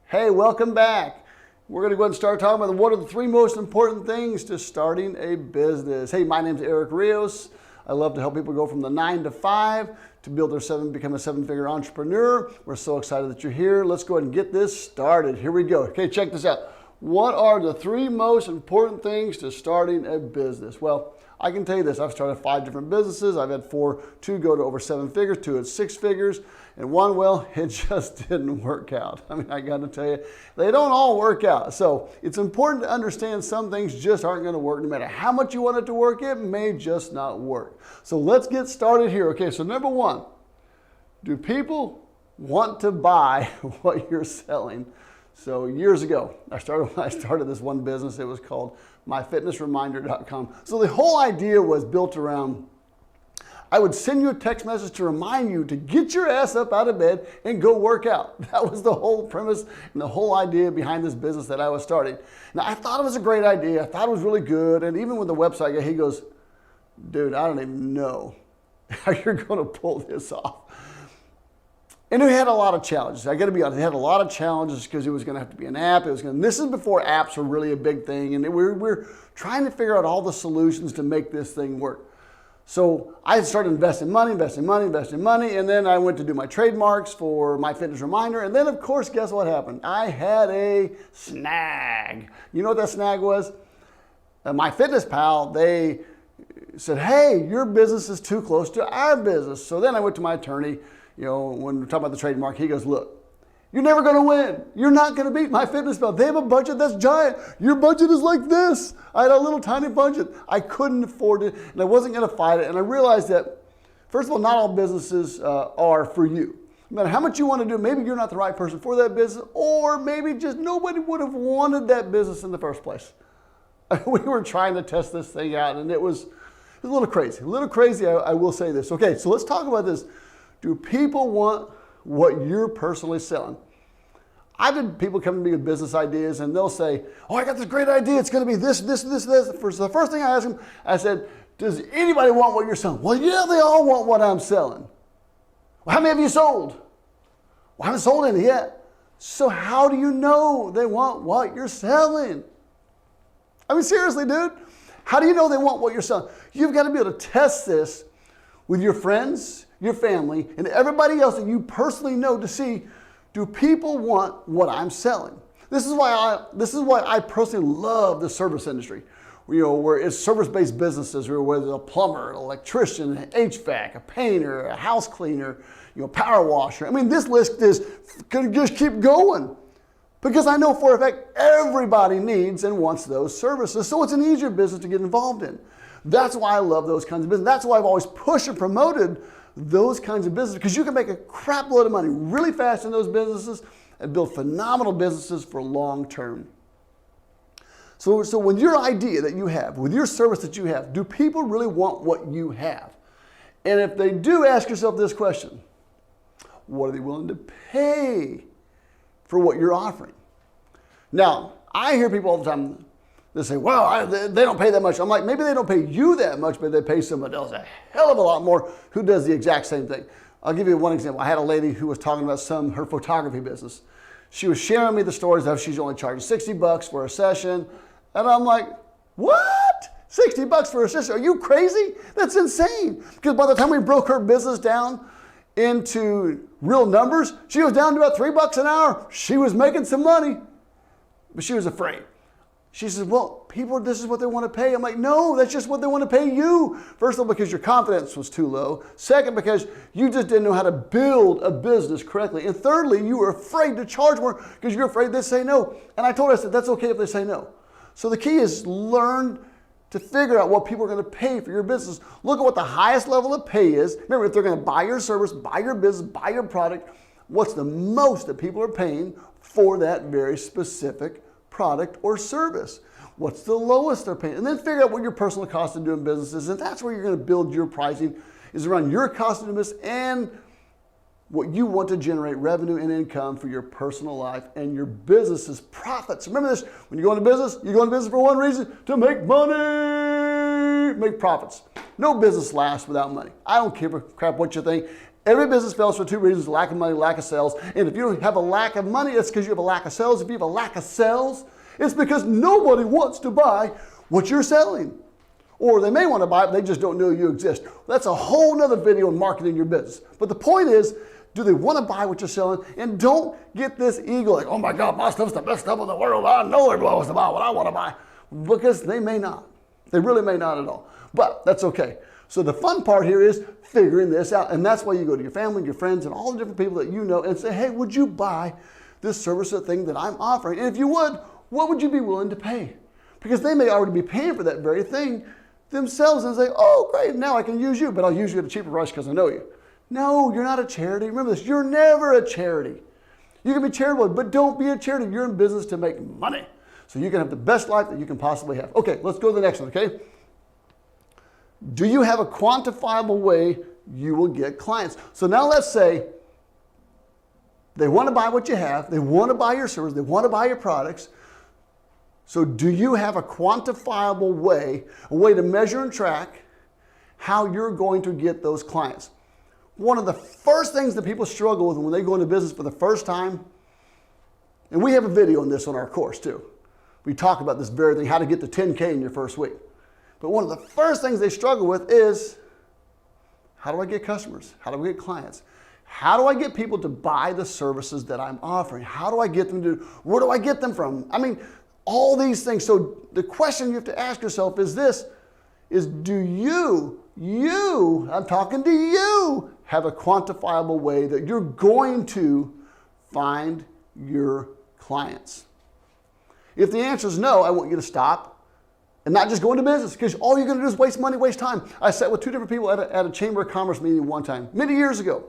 Hey, welcome back. We're going to go ahead and start talking about what are the three most important things to starting a business. Hey, my name's Rios. I love to help people go from the 9 to 5 to become a seven-figure entrepreneur. We're so excited that you're here. Let's go ahead and get this started. Here we go. Okay, check this out. What are the three most important things to starting a business? Well, I can tell you this. I've started 5 different businesses. I've had 2 go to over 7 figures, 2 at 6 figures, and one, well, it just didn't work out. I mean, I got to tell you, they don't all work out. So it's important to understand some things just aren't going to work. No matter how much you want it to work, it may just not work. So let's get started here. Okay, so number 1, do people want to buy what you're selling? So years ago, I started this one business. It was called myfitnessreminder.com. So the whole idea was built around, I would send you a text message to remind you to get your ass up out of bed and go work out. That was the whole premise and the whole idea behind this business that I was starting. Now, I thought it was a great idea. I thought it was really good. And even with the website guy, he goes, dude, I don't even know how you're going to pull this off. And it had a lot of challenges. I got to be honest, it had a lot of challenges because it was going to have to be an app. This is before apps were really a big thing. And we're trying to figure out all the solutions to make this thing work. So I started investing money. And then I went to do my trademarks for My Fitness Reminder. And then, of course, guess what happened? I had a snag. You know what that snag was? My Fitness Pal, they said, hey, your business is too close to our business. So then I went to my attorney. You know, when we're talking about the trademark, he goes, look, you're never going to win. You're not going to beat My Fitness Pal. They have a budget that's giant. Your budget is like this. I had a little tiny budget. I couldn't afford it, and I wasn't going to fight it. And I realized that, first of all, not all businesses are for you. No matter how much you want to do, maybe you're not the right person for that business, or maybe just nobody would have wanted that business in the first place. We were trying to test this thing out, and it was a little crazy. A little crazy, I will say this. Okay, so let's talk about this. Do people want what you're personally selling? I've had people come to me with business ideas and they'll say, oh, I got this great idea. It's going to be this. So the first thing I asked them, I said, does anybody want what you're selling? Well, yeah, they all want what I'm selling. Well, how many have you sold? Well, I haven't sold any yet. So how do you know they want what you're selling? I mean, seriously, dude, how do you know they want what you're selling? You've got to be able to test this with your friends, your family, and everybody else that you personally know to see, do people want what I'm selling? This is why I personally love the service industry. You know, where it's service-based businesses, where there's a plumber, an electrician, an HVAC, a painter, a house cleaner, you know, power washer. I mean, this list is going to just keep going. Because I know for a fact everybody needs and wants those services. So it's an easier business to get involved in. That's why I love those kinds of business. That's why I've always pushed and promoted those kinds of businesses, because you can make a crap load of money really fast in those businesses and build phenomenal businesses for long term. So when your idea that you have, with your service that you have, do people really want what you have? And if they do, ask yourself this question: what are they willing to pay for what you're offering? Now, I hear people all the time, they say, well, they don't pay that much. I'm like, maybe they don't pay you that much, but they pay somebody else a hell of a lot more who does the exact same thing. I'll give you one example. I had a lady who was talking about her photography business. She was sharing me the stories of she's only charging $60 for a session. And I'm like, what? $60 for a session? Are you crazy? That's insane. Because by the time we broke her business down into real numbers, she was down to about $3 an hour. She was making some money, but she was afraid. She says, well, people, this is what they want to pay. I'm like, no, that's just what they want to pay you. First of all, because your confidence was too low. Second, because you just didn't know how to build a business correctly. And thirdly, you were afraid to charge more because you're afraid they'd say no. And I told her, I said, that's okay if they say no. So the key is learn to figure out what people are going to pay for your business. Look at what the highest level of pay is. Remember, if they're going to buy your service, buy your business, buy your product, what's the most that people are paying for that very specific product or service? What's the lowest they're paying? And then figure out what your personal cost of doing business is. And that's where you're going to build your pricing, is around your cost of doing business and what you want to generate revenue and income for your personal life and your business's profits. Remember this, when you go into business for one reason: to make money, make profits. No business lasts without money. I don't give a crap what you think. Every business fails for two reasons: lack of money, lack of sales. And if you don't have a lack of money, it's because you have a lack of sales. If you have a lack of sales, it's because nobody wants to buy what you're selling. Or they may want to buy it, but they just don't know you exist. That's a whole nother video on marketing your business. But the point is, do they want to buy what you're selling? And don't get this ego like, oh my God, my stuff's the best stuff in the world. I know everyone wants to buy what I want to buy. Because they may not. They really may not at all. But that's okay. So the fun part here is figuring this out. And that's why you go to your family, your friends, and all the different people that you know and say, hey, would you buy this service or thing that I'm offering? And if you would, what would you be willing to pay? Because they may already be paying for that very thing themselves and say, oh, great, now I can use you, but I'll use you at a cheaper price because I know you. No, you're not a charity. Remember this, you're never a charity. You can be charitable, but don't be a charity. You're in business to make money. So you can have the best life that you can possibly have. Okay, let's go to the next one, okay? Do you have a quantifiable way you will get clients? So now let's say they want to buy what you have, they want to buy your service, they want to buy your products. So do you have a quantifiable way, a way to measure and track how you're going to get those clients? One of the first things that people struggle with when they go into business for the first time, and we have a video on this on our course too. We talk about this very thing, how to get to 10K in your first week. But one of the first things they struggle with is, how do I get customers? How do I get clients? How do I get people to buy the services that I'm offering? How do I get them to, where do I get them from? I mean, all these things. So the question you have to ask yourself is this, is do you, I'm talking to you, have a quantifiable way that you're going to find your clients? If the answer is no, I want you to stop and not just go into business, because all you're going to do is waste money, waste time. I sat with two different people at a Chamber of Commerce meeting one time, many years ago.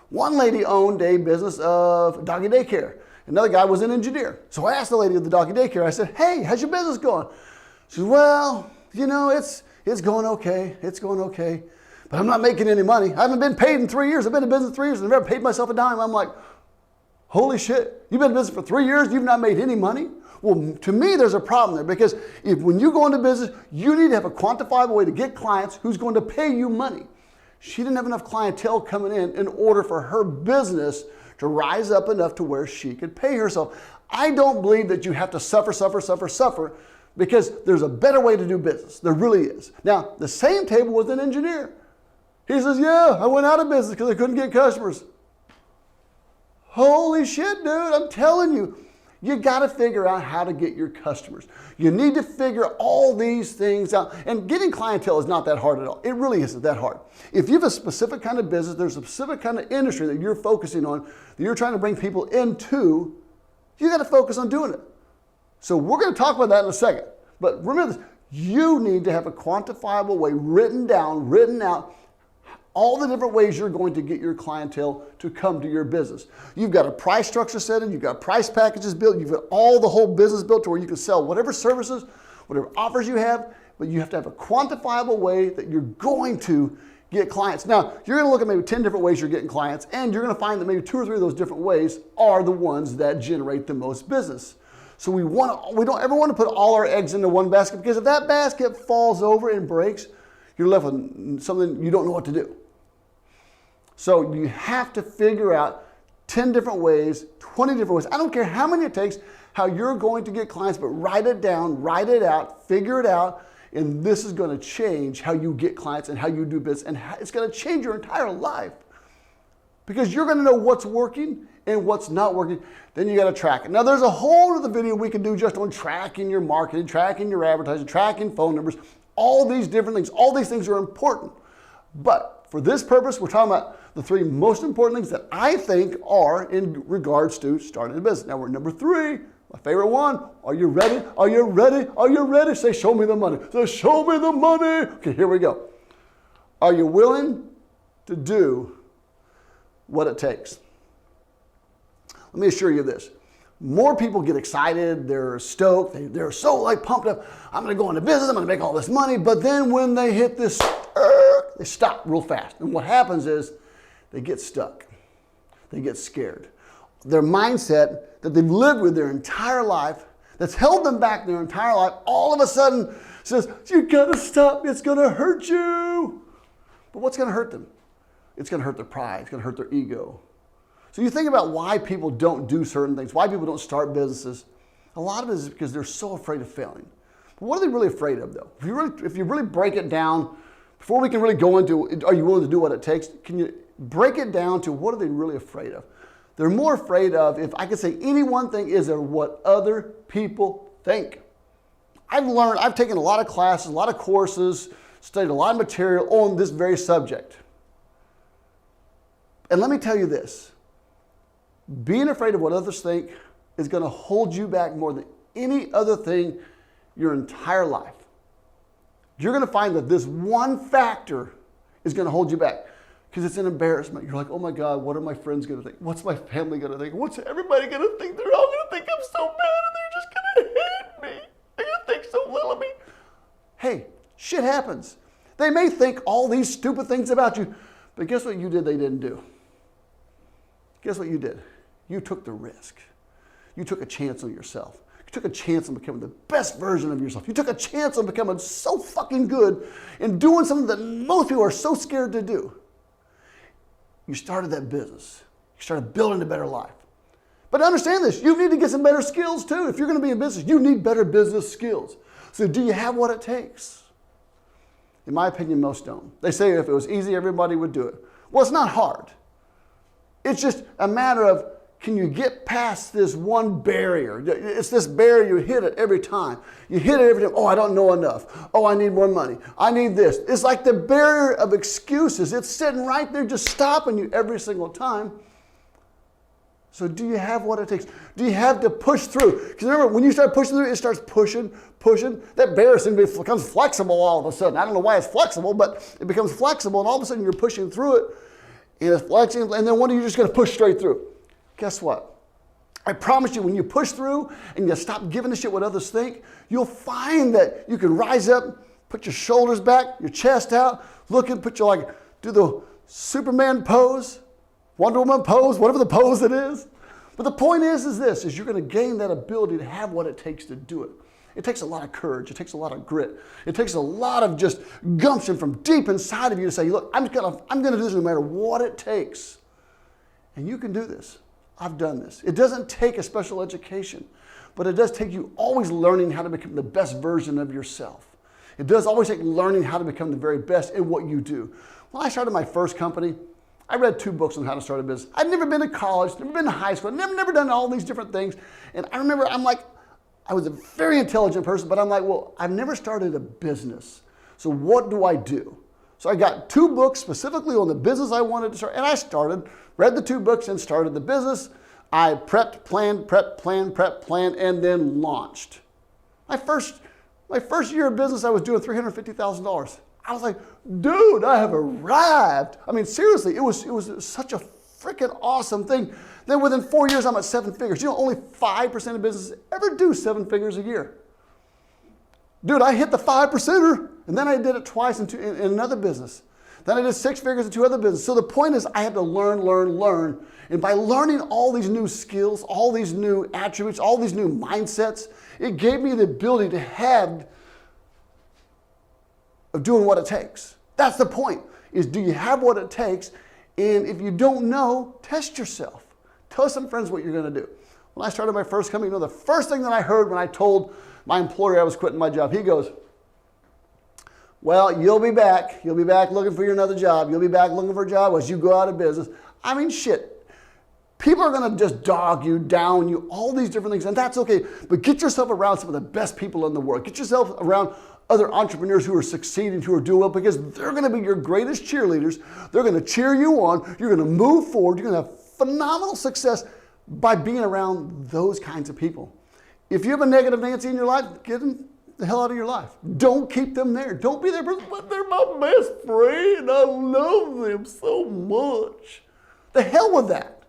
One lady owned a business of doggy daycare. Another guy was an engineer. So I asked the lady at the doggy daycare, I said, hey, how's your business going? She said, well, you know, it's going okay. It's going okay. But I'm not making any money. I haven't been paid in 3 years. I've been in business 3 years and I've never paid myself a dime. I'm like, holy shit, you've been in business for 3 years, you've not made any money? Well, to me, there's a problem there, because when you go into business, you need to have a quantifiable way to get clients who's going to pay you money. She didn't have enough clientele coming in order for her business to rise up enough to where she could pay herself. I don't believe that you have to suffer, because there's a better way to do business. There really is. Now, the same table with an engineer. He says, yeah, I went out of business because I couldn't get customers. Holy shit, dude, I'm telling you. You got to figure out how to get your customers. You need to figure all these things out. And getting clientele is not that hard at all. It really isn't that hard. If you have a specific kind of business, there's a specific kind of industry that you're focusing on, that you're trying to bring people into, you got to focus on doing it. So we're going to talk about that in a second. But remember this, you need to have a quantifiable way written down, written out, all the different ways you're going to get your clientele to come to your business. You've got a price structure set in, you've got price packages built, you've got all the whole business built to where you can sell whatever services, whatever offers you have, but you have to have a quantifiable way that you're going to get clients. Now, you're going to look at maybe 10 different ways you're getting clients, and you're going to find that maybe 2 or 3 of those different ways are the ones that generate the most business. So we don't ever want to put all our eggs into one basket, because if that basket falls over and breaks, you're left with something you don't know what to do. So you have to figure out 10 different ways, 20 different ways. I don't care how many it takes, how you're going to get clients, but write it down, write it out, figure it out, and this is going to change how you get clients and how you do business, and it's going to change your entire life, because you're going to know what's working and what's not working. Then you got to track it. Now, there's a whole other video we can do just on tracking your marketing, tracking your advertising, tracking phone numbers, all these different things. All these things are important, but for this purpose, we're talking about the 3 most important things that I think are in regards to starting a business. Now we're at number 3, my favorite one. Are you ready? Are you ready? Are you ready? Say, show me the money. Say, show me the money. Okay, here we go. Are you willing to do what it takes? Let me assure you this. More people get excited, they're stoked, they're so pumped up. I'm going to go into business, I'm going to make all this money. But then when they hit this, they stop real fast. And what happens is they get stuck. They get scared. Their mindset that they've lived with their entire life, that's held them back their entire life, all of a sudden says, you got to stop, it's going to hurt you. But what's going to hurt them? it's going to hurt their pride. It's going to hurt their ego. So you think about why people don't do certain things, why people don't start businesses. A lot of it is because they're so afraid of failing. But what are they really afraid of, though? If you really break it down, before we can really go into, are you willing to do what it takes? Can you break it down to what are they really afraid of? They're more afraid of, if I could say any one thing, is what other people think. I've taken a lot of classes, a lot of courses, studied a lot of material on this very subject. And let me tell you this, being afraid of what others think is going to hold you back more than any other thing your entire life. You're going to find that this one factor is going to hold you back because it's an embarrassment. You're like, oh my God, what are my friends going to think? What's my family going to think? What's everybody going to think? They're all going to think I'm so bad and they're just going to hate me. They're going to think so little of me. Hey, shit happens. They may think all these stupid things about you, but guess what you did they didn't do? Guess what you did? You took the risk. You took a chance on yourself. You took a chance on becoming the best version of yourself. You took a chance on becoming so fucking good and doing something that most people are so scared to do. You started that business. You started building a better life. But understand this, you need to get some better skills too. If you're going to be in business, you need better business skills. So do you have what it takes? In my opinion, most don't. They say if it was easy, everybody would do it. Well, it's not hard. It's just a matter of, can you get past this one barrier? It's this barrier, you hit it every time. You hit it every time. Oh, I don't know enough. Oh, I need more money. I need this. It's like the barrier of excuses. It's sitting right there just stopping you every single time. So do you have what it takes? Do you have to push through? Because remember, when you start pushing through, it starts pushing. That barrier becomes flexible all of a sudden. I don't know why it's flexible, but it becomes flexible, and all of a sudden you're pushing through it, and it's flexing, and then one day you're just going to push straight through. Guess what? I promise you, when you push through and you stop giving a shit what others think, you'll find that you can rise up, put your shoulders back, your chest out, do the Superman pose, Wonder Woman pose, whatever the pose it is. But the point is you're going to gain that ability to have what it takes to do it. It takes a lot of courage. It takes a lot of grit. It takes a lot of just gumption from deep inside of you to say, look, I'm going to do this no matter what it takes. And you can do this. I've done this. It doesn't take a special education, but it does take you always learning how to become the best version of yourself. It does always take learning how to become the very best in what you do. When I started my first company, I read 2 books on how to start a business. I'd never been to college, never been to high school, never done all these different things. And I remember, I was a very intelligent person, but I'm like, well, I've never started a business. So what do I do? So I got 2 books specifically on the business I wanted to start, and I read the 2 books and started the business. I prepped, planned, and then launched. My first year of business, I was doing $350,000. I was like, dude, I have arrived. I mean, seriously, it was such a freaking awesome thing. Then within 4 years, I'm at 7 figures. You know, only 5% of businesses ever do 7 figures a year. Dude, I hit the 5%er, and then I did it twice in another business. Then I did 6 figures in 2 other businesses. So the point is, I had to learn. And by learning all these new skills, all these new attributes, all these new mindsets, it gave me the ability to have of doing what it takes. That's the point, is do you have what it takes? And if you don't know, test yourself. Tell some friends what you're going to do. When I started my first company, the first thing that I heard when I told my employer I was quitting my job, he goes, well, you'll be back. You'll be back looking for another job. You'll be back looking for a job as you go out of business. I mean, shit. People are going to just dog you, down you, all these different things, and that's okay. But get yourself around some of the best people in the world. Get yourself around other entrepreneurs who are succeeding, who are doing well, because they're going to be your greatest cheerleaders. They're going to cheer you on. You're going to move forward. You're going to have phenomenal success by being around those kinds of people. If you have a negative Nancy in your life, get them the hell out of your life. Don't keep them there. Don't be there, but they're my best friend. I love them so much. The hell with that.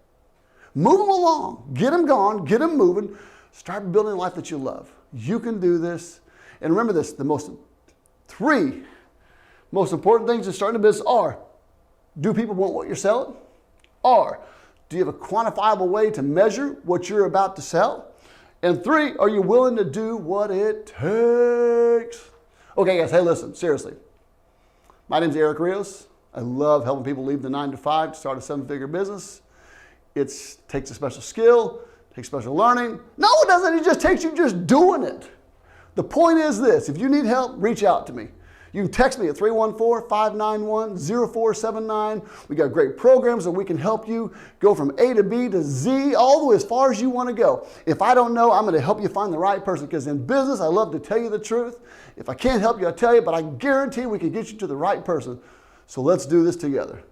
Move them along. Get them gone. Get them moving. Start building a life that you love. You can do this. And remember this, the 3 most important things in starting a business are, do people want what you're selling? Or, do you have a quantifiable way to measure what you're about to sell? And 3, are you willing to do what it takes? Okay guys, hey listen, seriously. My name's Eric Rios. I love helping people leave the 9 to 5 to start a 7-figure business. It takes a special skill, takes special learning. No, it doesn't. It just takes you just doing it. The point is this: if you need help, reach out to me. You can text me at 314-591-0479. We got great programs that we can help you go from A to B to Z, all the way as far as you want to go. If I don't know, I'm going to help you find the right person, because in business, I love to tell you the truth. If I can't help you, I'll tell you, but I guarantee we can get you to the right person. So let's do this together.